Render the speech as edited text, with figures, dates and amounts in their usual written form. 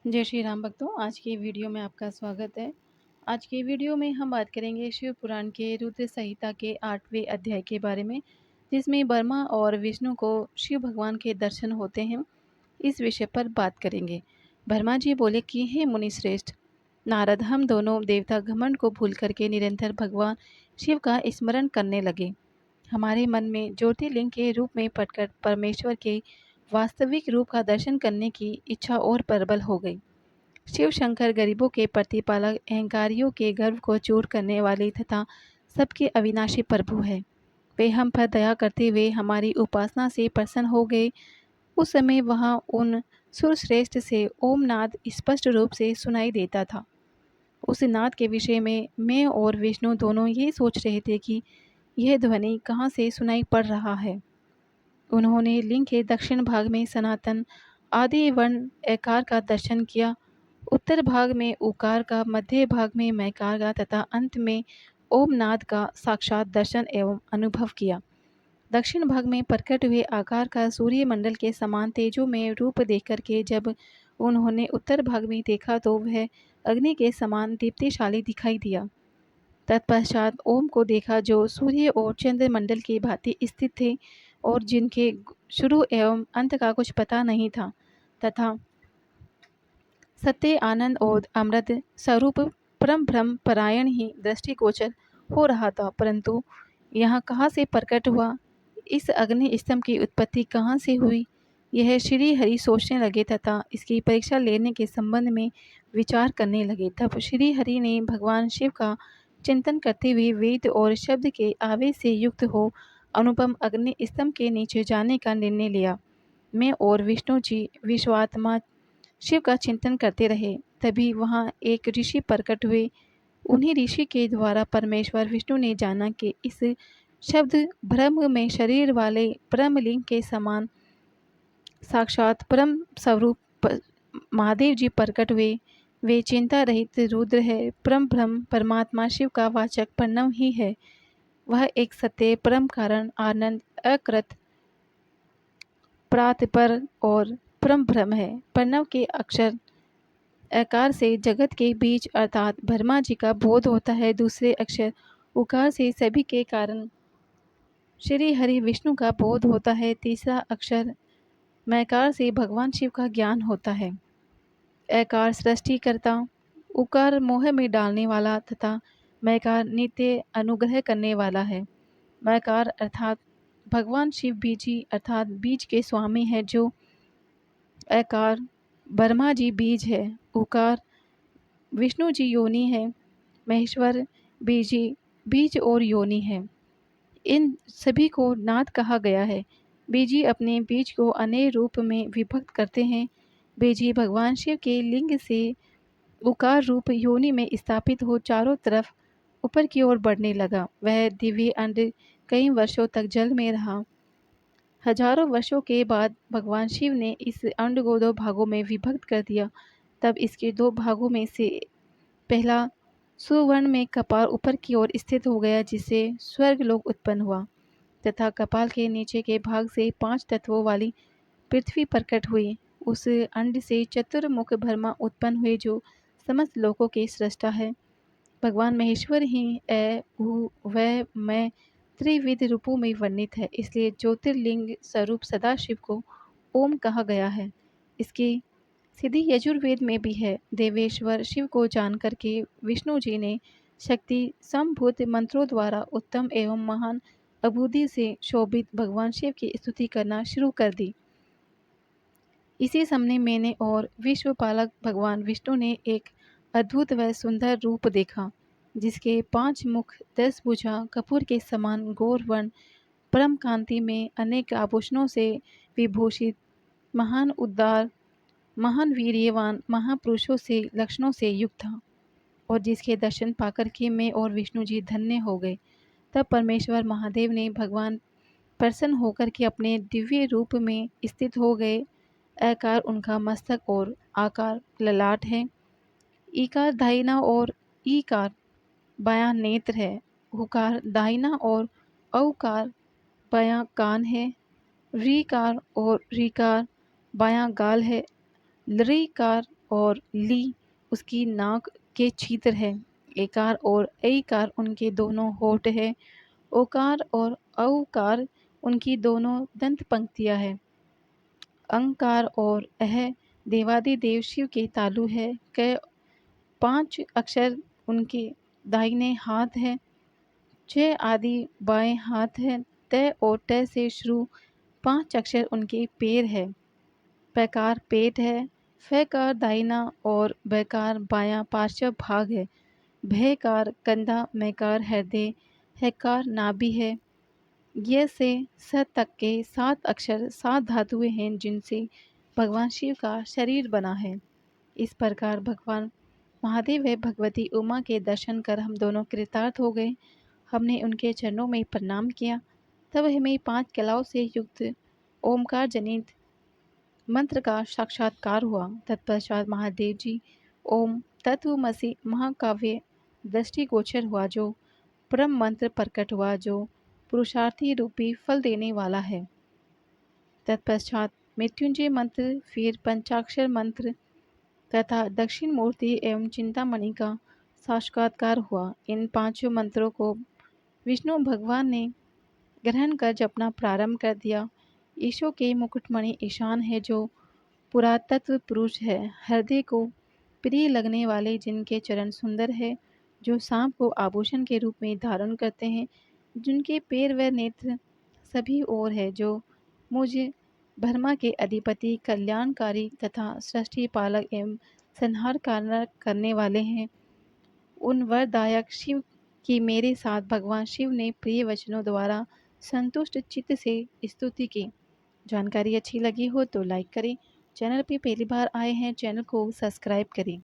जय श्री राम भक्तों, आज की वीडियो में आपका स्वागत है। आज की वीडियो में हम बात करेंगे शिव पुराण के रुद्र संहिता के 8वें अध्याय के बारे में, जिसमें ब्रह्मा और विष्णु को शिव भगवान के दर्शन होते हैं। इस विषय पर बात करेंगे। ब्रह्मा जी बोले कि हे मुनि श्रेष्ठ नारद, हम दोनों देवता घमंड को भूल करके निरंतर भगवान शिव का स्मरण करने लगे। हमारे मन में ज्योतिर्लिंग के रूप में प्रकट परमेश्वर के वास्तविक रूप का दर्शन करने की इच्छा और प्रबल हो गई। शिव शंकर गरीबों के प्रतिपालक, अहंकारियों के गर्व को चूर करने वाले तथा सबके अविनाशी प्रभु है। वे हम पर दया करते हुए हमारी उपासना से प्रसन्न हो गए। उस समय वहाँ उन सुरश्रेष्ठ से ओम नाद स्पष्ट रूप से सुनाई देता था। उस नाद के विषय में मैं और विष्णु दोनों ये सोच रहे थे कि यह ध्वनि कहाँ से सुनाई पड़ रहा है। उन्होंने लिंग के दक्षिण भाग में सनातन आदि वर्ण एकार का दर्शन किया, उत्तर भाग में उकार का, मध्य भाग में मैकार का तथा अंत में ओमनाद का साक्षात दर्शन एवं अनुभव किया। दक्षिण भाग में प्रकट हुए आकार का सूर्यमंडल के समान तेजो में रूप देख करके जब उन्होंने उत्तर भाग में देखा तो वह अग्नि के समान दीप्तिशाली दिखाई दिया। तत्पश्चात ओम को देखा जो सूर्य और चंद्रमंडल की भांति स्थित थे और जिनके शुरू एवं अंत का कुछ पता नहीं था, तथा सत्य, आनंद और अमृत स्वरूप परम ब्रह्म परायण ही दृष्टिगोचर हो रहा था। परंतु यहाँ कहाँ से प्रकट हुआ, इस अग्नि स्तंभ की उत्पत्ति कहाँ से हुई, यह श्री हरि सोचने लगे तथा इसकी परीक्षा लेने के संबंध में विचार करने लगे। तब श्री हरि ने भगवान शिव का चिंतन करते हुए वेद और शब्द के आवेश से युक्त हो अनुपम अग्नि स्तंभ के नीचे जाने का निर्णय लिया। मैं और विष्णु जी विश्वात्मा शिव का चिंतन करते रहे। तभी वहाँ एक ऋषि प्रकट हुए। उन्हीं ऋषि के द्वारा परमेश्वर विष्णु ने जाना कि इस शब्द ब्रह्म में शरीर वाले ब्रह्मलिंग के समान साक्षात परम स्वरूप महादेव जी प्रकट हुए। वे चिंता रहित रुद्र है, परम ब्रह्म परमात्मा शिव का वाचक प्रणव ही है। वह एक सत्य परम कारण आनंद अकृत प्रातपर और परम ब्रह्म है। प्रणव के अक्षर अकार से जगत के बीज अर्थात ब्रह्मा जी का बोध होता है। दूसरे अक्षर उकार से सभी के कारण श्री हरि विष्णु का बोध होता है। तीसरा अक्षर मैकार से भगवान शिव का ज्ञान होता है। अकार सृष्टिकर्ता, उकार मोह में डालने वाला तथा मैकार नित्य अनुग्रह करने वाला है। मैकार अर्थात भगवान शिव बीजी अर्थात बीज के स्वामी है। जो अकार ब्रह्मा जी बीज है, उकार विष्णु जी योनि है, महेश्वर बीजी बीज और योनि है। इन सभी को नाद कहा गया है। बीजी अपने बीज को अनेक रूप में विभक्त करते हैं। बीजी भगवान शिव के लिंग से उकार रूप योनि में स्थापित हो चारों तरफ ऊपर की ओर बढ़ने लगा। वह दिव्य अंड कई वर्षों तक जल में रहा। हजारों वर्षों के बाद भगवान शिव ने इस अंड को दो भागों में विभक्त कर दिया। तब इसके दो भागों में से पहला सुवर्ण में कपाल ऊपर की ओर स्थित हो गया, जिससे स्वर्ग लोक उत्पन्न हुआ, तथा कपाल के नीचे के भाग से 5 तत्वों वाली पृथ्वी प्रकट हुई। उस अंड से चतुर्मुख ब्रह्मा उत्पन्न हुए जो समस्त लोकों के सृष्टा है। भगवान महेश्वर ही अ उ व मैं त्रिविध रूपों में वर्णित है। इसलिए ज्योतिर्लिंग स्वरूप सदाशिव को ओम कहा गया है। इसकी सिद्धि यजुर्वेद में भी है। देवेश्वर शिव को जान करके विष्णु जी ने शक्ति संभूत मंत्रों द्वारा उत्तम एवं महान अबूदी से शोभित भगवान शिव की स्तुति करना शुरू कर दी। इसी समय मैंने और विश्वपालक भगवान विष्णु ने एक अद्भुत व सुंदर रूप देखा, जिसके 5 मुख 10 भुजा कपूर के समान गौर वर्ण परम कांति में अनेक आभूषणों से विभूषित महान उद्दार महान वीर्यवान महापुरुषों से लक्षणों से युक्त था, और जिसके दर्शन पाकर के मैं और विष्णु जी धन्य हो गए। तब परमेश्वर महादेव ने भगवान प्रसन्न होकर के अपने दिव्य रूप में स्थित हो गए। आकार उनका मस्तक और आकार ललाट है। ईकार दाहिना और ईकार बायां नेत्र है। हुकार दाहिना और औकार बायां कान है। रीकार और रीकार बायां गाल है। लृकार और ली उसकी नाक के छिद्र है। एकार और ऐकार उनके दोनों होठ है। ओकार और औकार उनकी दोनों दंत पंक्तियां है। अंकार और अह देवादिदेव शिव के तालु है। क 5 अक्षर उनके दाहिने हाथ है। 6 आदि बाएं हाथ है। त और ट से शुरू 5 अक्षर उनके पैर है। पैकार पेट है। फैकार दाहिना और बैकार बायां पार्श्व भाग है। भयकार कंधा, मैकार हृदय, हैकार नाभि है। ये से स तक के 7 अक्षर 7 धातुएं हैं जिनसे भगवान शिव का शरीर बना है। इस प्रकार भगवान महादेव व भगवती उमा के दर्शन कर हम दोनों कृतार्थ हो गए। हमने उनके चरणों में प्रणाम किया। तब हमें 5 कलाओं से युक्त ओमकार जनित मंत्र का साक्षात्कार हुआ। तत्पश्चात महादेव जी ओम तत्वमसि महाकाव्य दृष्टिगोचर हुआ, जो परम मंत्र प्रकट हुआ, जो पुरुषार्थी रूपी फल देने वाला है। तत्पश्चात मृत्युंजय मंत्र, फिर पंचाक्षर मंत्र तथा दक्षिण मूर्ति एवं चिंतामणि का साक्षात्कार हुआ। इन 5 मंत्रों को विष्णु भगवान ने ग्रहण कर जपना प्रारंभ कर दिया। ईशो के मुकुटमणि ईशान है, जो पुरातत्व पुरुष है, हृदय को प्रिय लगने वाले, जिनके चरण सुंदर है, जो सांप को आभूषण के रूप में धारण करते हैं, जिनके पैर व नेत्र सभी ओर है, जो मुझे ब्रह्मा के अधिपति, कल्याणकारी तथा सृष्टि पालक एवं संहार करने वाले हैं। उन वरदायक शिव की मेरे साथ भगवान शिव ने प्रिय वचनों द्वारा संतुष्ट चित्त से स्तुति की। जानकारी अच्छी लगी हो तो लाइक करें। चैनल पे पहली बार आए हैं, चैनल को सब्सक्राइब करें।